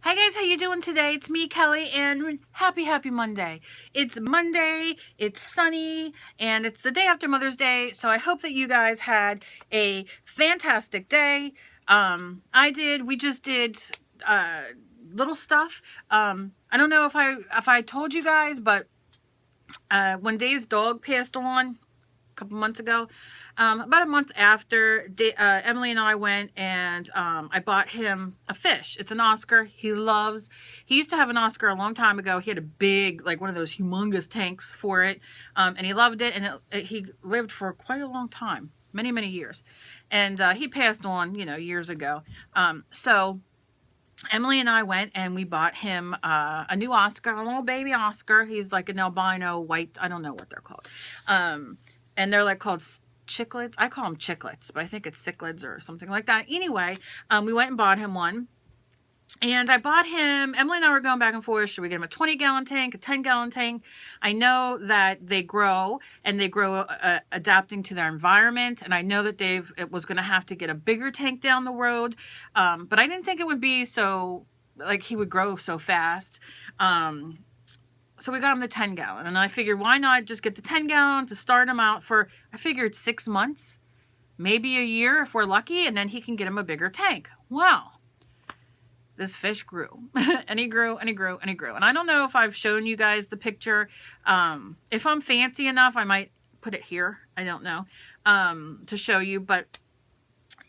Hi guys, how you doing today? It's me, Kelly, and happy Monday. It's Monday, it's sunny, and it's the day after Mother's Day, so I hope that you guys had a fantastic day. We just did little stuff. I don't know if I told you guys, but when Dave's dog passed on a couple months ago, about a month after, Emily and I went and I bought him a fish. It's an Oscar. He used to have an Oscar a long time ago. He had a big, like one of those humongous tanks for it, and he loved it, and he lived for quite a long time, many years, and he passed on, years ago. So Emily and I went and we bought him a new Oscar, a little baby Oscar. He's like an albino white, I don't know what they're called. And they're like called chiclets. I call them chiclets, but I think it's cichlids or something like that. Anyway, we went and bought him one. And I bought him, Emily and I were going back and forth. Should we get him a 20-gallon tank, a 10-gallon tank? I know that they grow, and they grow adapting to their environment. And I know that Dave was going to have to get a bigger tank down the road. But I didn't think it would be so, like he would grow so fast. So we got him the 10-gallon. And I figured, why not just get the 10-gallon to start him out for, I figured 6 months, maybe a year if we're lucky. And then he can get him a bigger tank. Well, this fish grew and he grew and he grew and he grew. And I don't know if I've shown you guys the picture. If I'm fancy enough, I might put it here. I don't know, to show you, but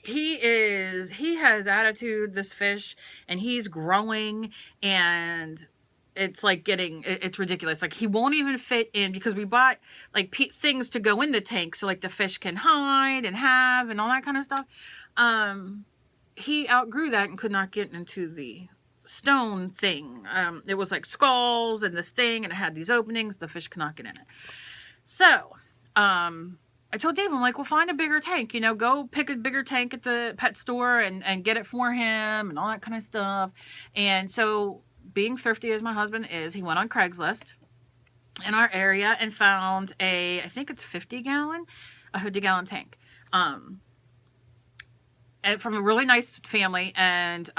he has attitude, this fish, and he's growing, and it's like it's ridiculous. Like he won't even fit in, because we bought like things to go in the tank. So like the fish can hide and have and all that kind of stuff. He outgrew that and could not get into the stone thing. It was like skulls and this thing, and it had these openings. The fish could not get in it. So, I told Dave, I'm like, well, find a bigger tank, go pick a bigger tank at the pet store and get it for him and all that kind of stuff. And so, being thrifty as my husband is, he went on Craigslist in our area and found I think it's a 50-gallon tank. And from a really nice family, and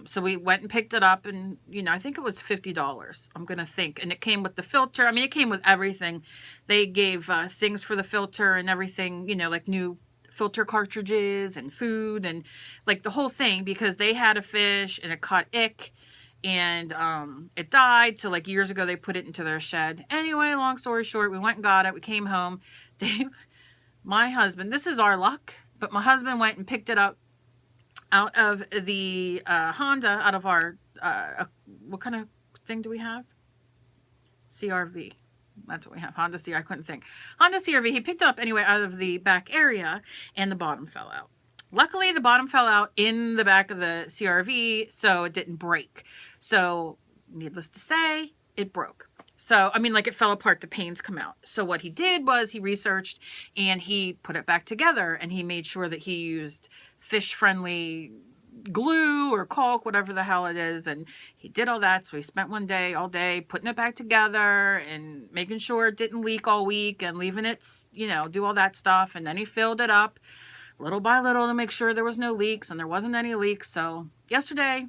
so we went and picked it up, and I think it was $50, I'm gonna think, and it came with the filter. I mean, it came with everything. They gave things for the filter and everything, like new filter cartridges and food and like the whole thing, because they had a fish and it caught ick, and it died. So like years ago they put it into their shed. Anyway, long story short, we went and got it. We came home. Dave, my husband, this is our luck, but my husband went and picked it up out of the Honda, out of our, what kind of thing do we have? CRV. That's what we have. Honda CRV. I couldn't think. Honda CRV. He picked it up anyway out of the back area, and the bottom fell out. Luckily, the bottom fell out in the back of the CRV, so it didn't break. So, needless to say, it broke. So, I mean, like it fell apart, the panes come out. So what he did was he researched and he put it back together, and he made sure that he used fish-friendly glue or caulk, whatever the hell it is, and he did all that. So he spent all day putting it back together and making sure it didn't leak all week and leaving it, do all that stuff. And then he filled it up little by little to make sure there was no leaks, and there wasn't any leaks. So yesterday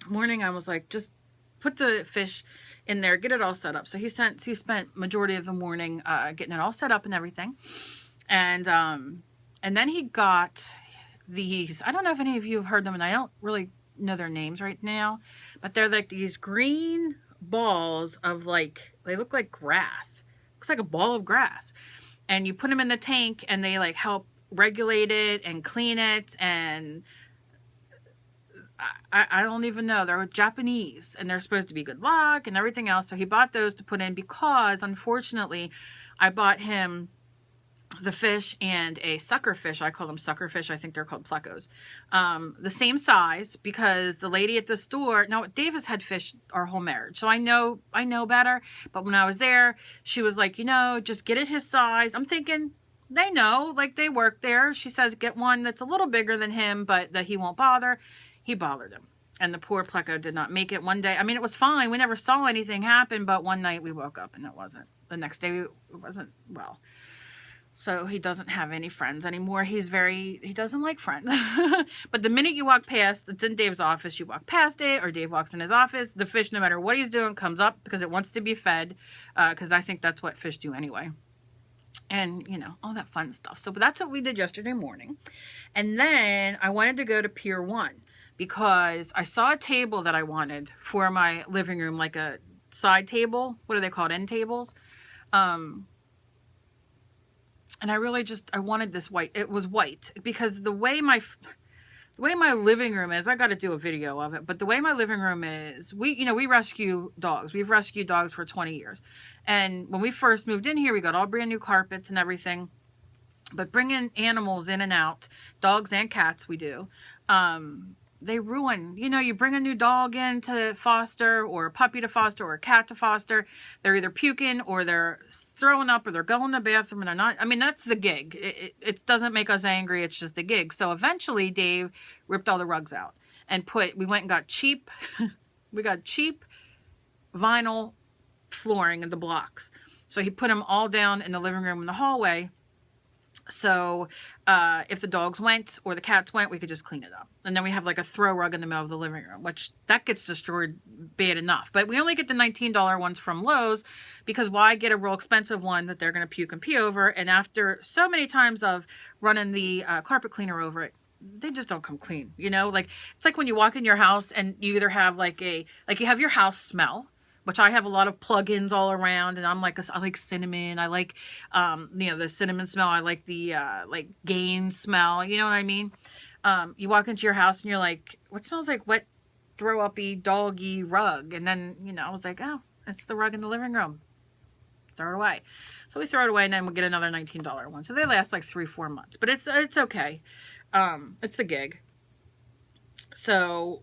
morning I was like, just put the fish in there, get it all set up. So he spent majority of the morning getting it all set up and everything. And then he got these, I don't know if any of you have heard them, and I don't really know their names right now, but they're like these green balls of they look like grass. Looks like a ball of grass. And you put them in the tank, and they like help regulate it and clean it, and I don't even know. They're Japanese, and they're supposed to be good luck and everything else. So he bought those to put in, because unfortunately I bought him the fish and a sucker fish. I call them sucker fish. I think they're called plecos. The same size, because the lady at the store, now Davis had fish our whole marriage, so I know better. But when I was there, she was like, just get it his size. I'm thinking, they know, like they work there. She says, get one that's a little bigger than him, but that he won't bother. He bothered him. And the poor pleco did not make it one day. I mean, it was fine. We never saw anything happen, but one night we woke up and it wasn't. The next day it wasn't, well. So he doesn't have any friends anymore. He doesn't like friends. But the minute you walk past, it's in Dave's office, you walk past it, or Dave walks in his office, the fish, no matter what he's doing, comes up because it wants to be fed. Because I think that's what fish do anyway. And, you know, all that fun stuff. So that's what we did yesterday morning. And then I wanted to go to Pier 1 because I saw a table that I wanted for my living room, like a side table. What are they called? End tables. And I really I wanted this white. It was white because the way my living room is, I got to do a video of it, but the way my living room is, we rescue dogs. We've rescued dogs for 20 years. And when we first moved in here, we got all brand new carpets and everything. But bringing animals in and out, dogs and cats, we do, they ruin, you bring a new dog in to foster, or a puppy to foster, or a cat to foster. They're either puking or they're throwing up or they're going to the bathroom and they're not. I mean, that's the gig. It doesn't make us angry. It's just the gig. So eventually Dave ripped all the rugs out and we went and got cheap, we got cheap vinyl flooring in the blocks. So he put them all down in the living room and the hallway. So if the dogs went or the cats went, we could just clean it up. And then we have like a throw rug in the middle of the living room, which that gets destroyed bad enough. But we only get the $19 ones from Lowe's, because why get a real expensive one that they're going to puke and pee over? And after so many times of running the carpet cleaner over it, they just don't come clean. Like it's like when you walk in your house and you either have you have your house smell, which I have a lot of plugins all around, and I like cinnamon. I like, the cinnamon smell. I like the, Gain smell. You know what I mean? You walk into your house and you're like, what smells like wet, throw-uppy, doggy rug? And then, I was like, oh, it's the rug in the living room. Throw it away. So we throw it away, and then we'll get another $19 one. So they last like 3-4 months, but it's okay. It's the gig. So,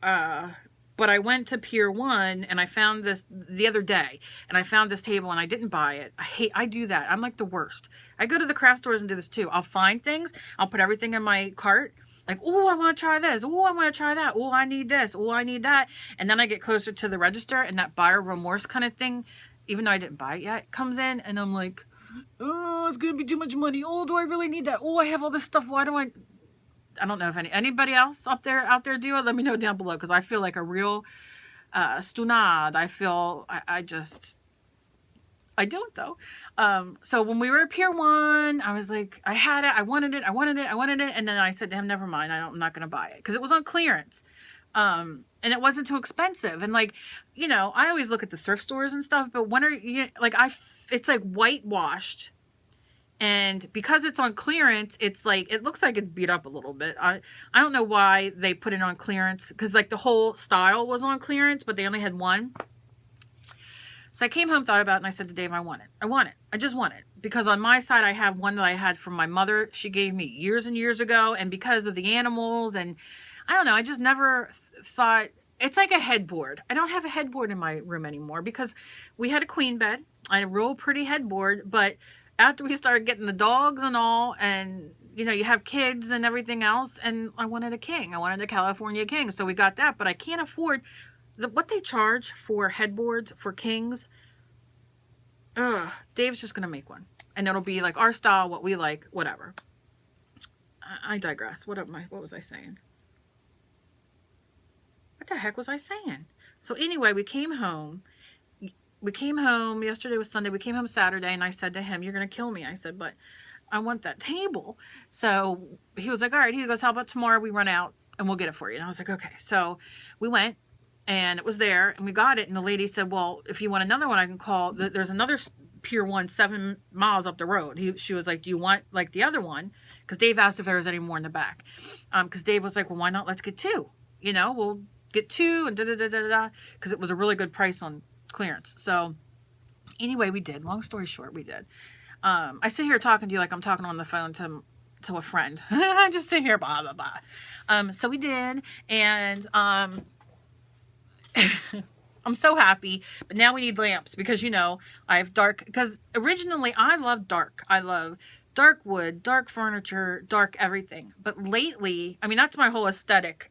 but I went to Pier 1 and I found this the other day, and I found this table and I didn't buy it. I do that. I'm like the worst. I go to the craft stores and do this too. I'll find things. I'll put everything in my cart. Like, oh, I want to try this. Oh, I want to try that. Oh, I need this. Oh, I need that. And then I get closer to the register, and that buyer remorse kind of thing, even though I didn't buy it yet, comes in, and I'm like, oh, it's going to be too much money. Oh, do I really need that? Oh, I have all this stuff. Why do I don't know if anybody else out there do it. Let me know down below, because I feel like a real stunad. I feel I don't though. So when we were at Pier 1, I was like, I had it, I wanted it, and then I said to him, never mind, I'm not gonna buy it, because it was on clearance. And it wasn't too expensive. And like, I always look at the thrift stores and stuff, but when it's like whitewashed. And because it's on clearance, it's like, it looks like it's beat up a little bit. I don't know why they put it on clearance, because like the whole style was on clearance, but they only had one. So I came home, thought about it, and I said to Dave, I want it. I just want it. Because on my side, I have one that I had from my mother. She gave me years and years ago. And because of the animals, and I don't know, I just never thought, it's like a headboard. I don't have a headboard in my room anymore, because we had a queen bed. I had a real pretty headboard, but after we started getting the dogs and all, and you have kids and everything else, and I wanted a king. I wanted a California king. So we got that, but I can't afford what they charge for headboards for kings. Dave's just going to make one, and it'll be like our style, what we like, whatever. I digress. What was I saying? What the heck was I saying? So anyway, we came home. Yesterday was Sunday. We came home Saturday, and I said to him, you're going to kill me. I said, but I want that table. So he was like, all right. He goes, how about tomorrow we run out and we'll get it for you? And I was like, okay. So we went, and it was there, and we got it. And the lady said, well, if you want another one, I can call. There's another Pier 1 7 miles up the road. She was like, do you want like the other one? Because Dave asked if there was any more in the back. Because Dave was like, well, why not? Let's get two. We'll get two, and da-da-da-da-da. Because it was a really good price on clearance. So anyway, we did. Long story short, we did. I sit here talking to you like I'm talking on the phone to a friend. I just sit here, blah, blah, blah. So we did, and I'm so happy, but now we need lamps, because I have dark, because originally I love dark. I love dark wood, dark furniture, dark everything. But lately, I mean, that's my whole aesthetic.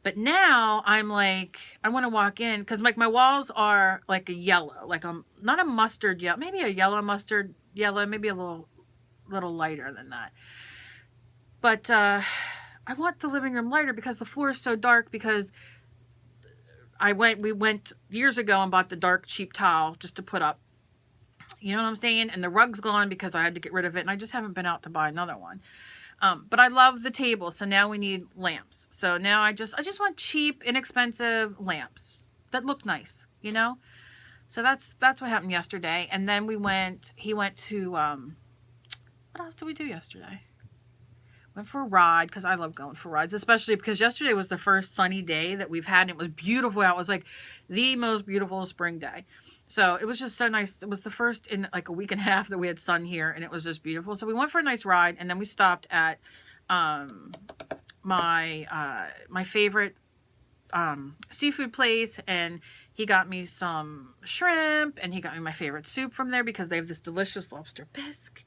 But now I'm like, I want to walk in because like my walls are like a yellow, like not a mustard yellow, maybe a yellow mustard yellow, maybe a little lighter than that. But I want the living room lighter because the floor is so dark, because we went years ago and bought the dark cheap tile just to put up. You know what I'm saying? And the rug's gone because I had to get rid of it, and I just haven't been out to buy another one. But I love the table, so now we need lamps. So now I just want cheap, inexpensive lamps that look nice, you know? So that's what happened yesterday. And then he went to, what else did we do yesterday? Went for a ride, because I love going for rides, especially because yesterday was the first sunny day that we've had, and it was beautiful out. It was like the most beautiful spring day. So it was just so nice. It was the first in like a week and a half that we had sun here, and it was just beautiful. So we went for a nice ride, and then we stopped at my favorite seafood place, and he got me some shrimp, and he got me my favorite soup from there because they have this delicious lobster bisque.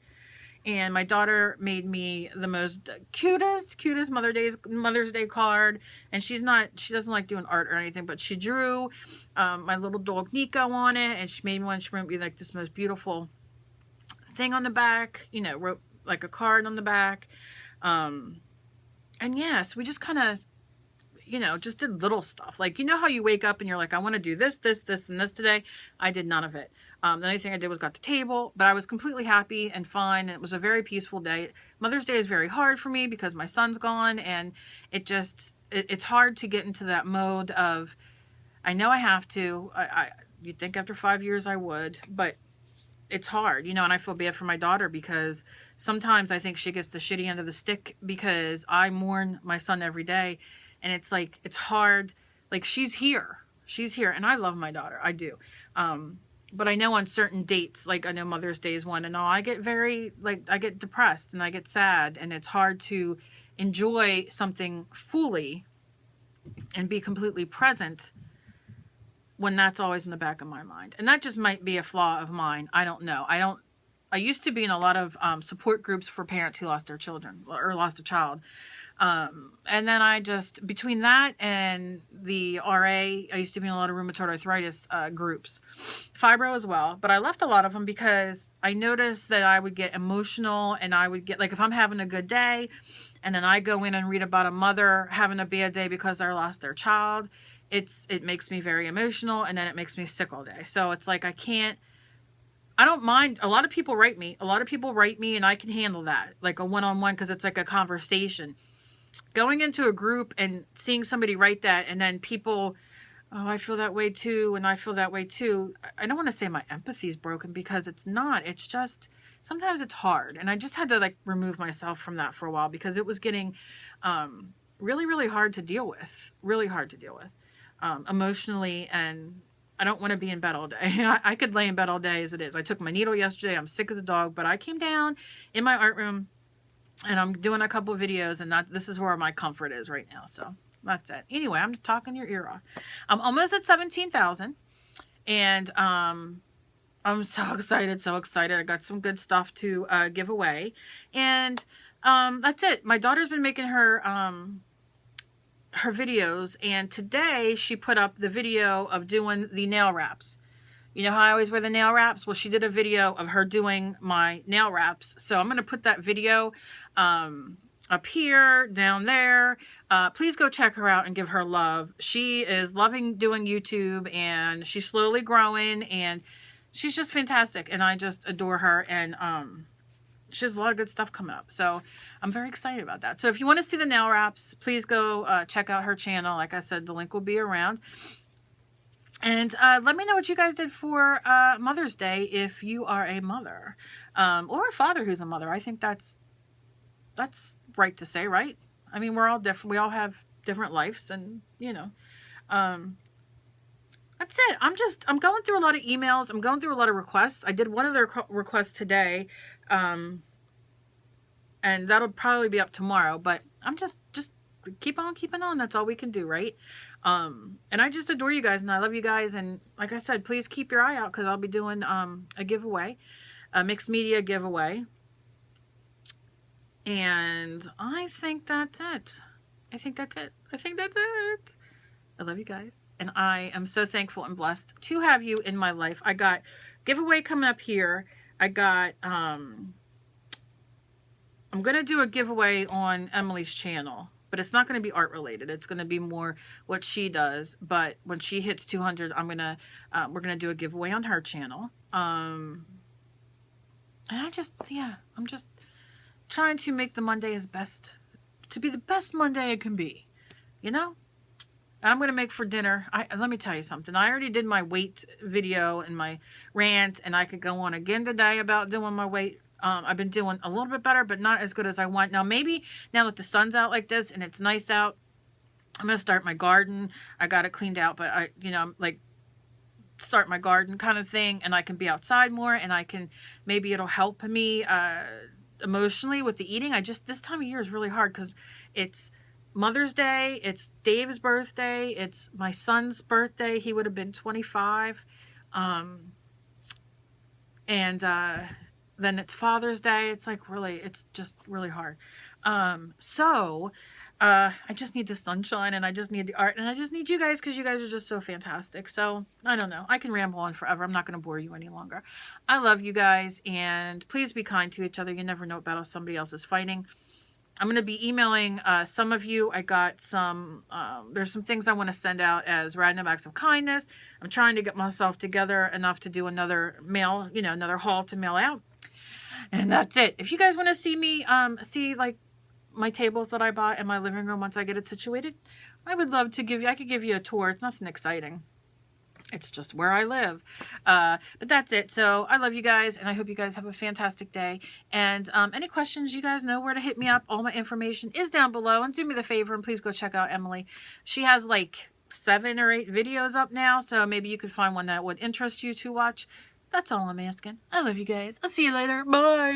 And my daughter made me the most cutest Mother's Day card. And she doesn't like doing art or anything, but she drew my little dog Nico on it, and she made one. She wrote me like this most beautiful thing on the back, you know, wrote like a card on the back. And yes, we just kind of, you know, just did little stuff. Like, you know how you wake up and you're like, I want to do this, this, this, and this today. I did none of it. The only thing I did was got the table, but I was completely happy and fine. And it was a very peaceful day. Mother's Day is very hard for me because my son's gone, and it's hard to get into that mode of, I know I have to, you'd think after 5 years I would, but it's hard, you know, and I feel bad for my daughter because sometimes I think she gets the shitty end of the stick because I mourn my son every day. And it's like, it's hard. Like, she's here, and I love my daughter. I do. But I know on certain dates, like I know Mother's Day is one, and all, I get I get depressed and I get sad, and it's hard to enjoy something fully and be completely present when that's always in the back of my mind. And that just might be a flaw of mine. I don't know. I used to be in a lot of support groups for parents who lost their children or lost a child. And then I just, between that and the RA, I used to be in a lot of rheumatoid arthritis groups, fibro as well, but I left a lot of them because I noticed that I would get emotional, and I would get, like, if I'm having a good day and then I go in and read about a mother having a bad day because they lost their child, it makes me very emotional, and then it makes me sick all day. So it's like, I don't mind. A lot of people write me, and I can handle that, like a one-on-one, because it's like a conversation. Going into a group and seeing somebody write that, and then people, oh, I feel that way too, and I feel that way too. I don't want to say my empathy is broken, because it's not. It's just, sometimes it's hard. And I just had to like remove myself from that for a while, because it was getting really, really hard to deal with. Emotionally, and I don't want to be in bed all day. I could lay in bed all day as it is. I took my needle yesterday. I'm sick as a dog, but I came down in my art room, and I'm doing a couple of videos, and this is where my comfort is right now. So that's it. Anyway, I'm just talking your ear off. I'm almost at 17,000, and I'm so excited, I got some good stuff to give away, and that's it. My daughter's been making her videos, and today she put up the video of doing the nail wraps. You know how I always wear the nail wraps? Well, she did a video of her doing my nail wraps. So I'm going to put that video up here, down there. Please go check her out and give her love. She is loving doing YouTube, and she's slowly growing, and she's just fantastic. And I just adore her, and she has a lot of good stuff coming up. So I'm very excited about that. So if you want to see the nail wraps, please go check out her channel. Like I said, the link will be around. And let me know what you guys did for Mother's Day if you are a mother or a father who's a mother. I think that's right to say, right? I mean, we're all different. We all have different lives, and you know, that's it. I'm going through a lot of emails. I'm going through a lot of requests. I did one of their requests today, and that'll probably be up tomorrow. But I'm just keep on keeping on. That's all we can do, right? And I just adore you guys, and I love you guys. And like I said, please keep your eye out, because I'll be doing a giveaway, a mixed media giveaway. And I think that's it. I think that's it. I think that's it. I love you guys. And I am so thankful and blessed to have you in my life. I got giveaway coming up here. I got, I'm going to do a giveaway on Emily's channel, but it's not going to be art related. It's going to be more what she does. But when she hits 200, we're going to do a giveaway on her channel. And I'm just trying to make the Monday to be the best Monday it can be, you know? And I'm going to make for dinner. Let me tell you something. I already did my weight video and my rant, and I could go on again today about doing my weight. I've been doing a little bit better, but not as good as I want. Now, maybe now that the sun's out like this and it's nice out, I'm going to start my garden. I got it cleaned out, but I'm like, start my garden kind of thing, and I can be outside more, and maybe it'll help me emotionally with the eating. This time of year is really hard because it's Mother's Day, it's Dave's birthday, it's my son's birthday. He would have been 25. And then it's Father's Day. It's just really hard. I just need the sunshine, and I just need the art, and I just need you guys because you guys are just so fantastic. So I don't know. I can ramble on forever. I'm not going to bore you any longer. I love you guys, and please be kind to each other. You never know what battle somebody else is fighting. I'm going to be emailing some of you. I got there's some things I want to send out as random acts of kindness. I'm trying to get myself together enough to do another mail, another haul to mail out. And that's it. If you guys want to see me, see like my tables that I bought in my living room once I get it situated, I would love to I could give you a tour. It's nothing exciting. It's just where I live. But that's it. So I love you guys, and I hope you guys have a fantastic day. And any questions, you guys know where to hit me up. All my information is down below. And do me the favor, and please go check out Emily. She has like 7 or 8 videos up now, so maybe you could find one that would interest you to watch. That's all I'm asking. I love you guys. I'll see you later. Bye.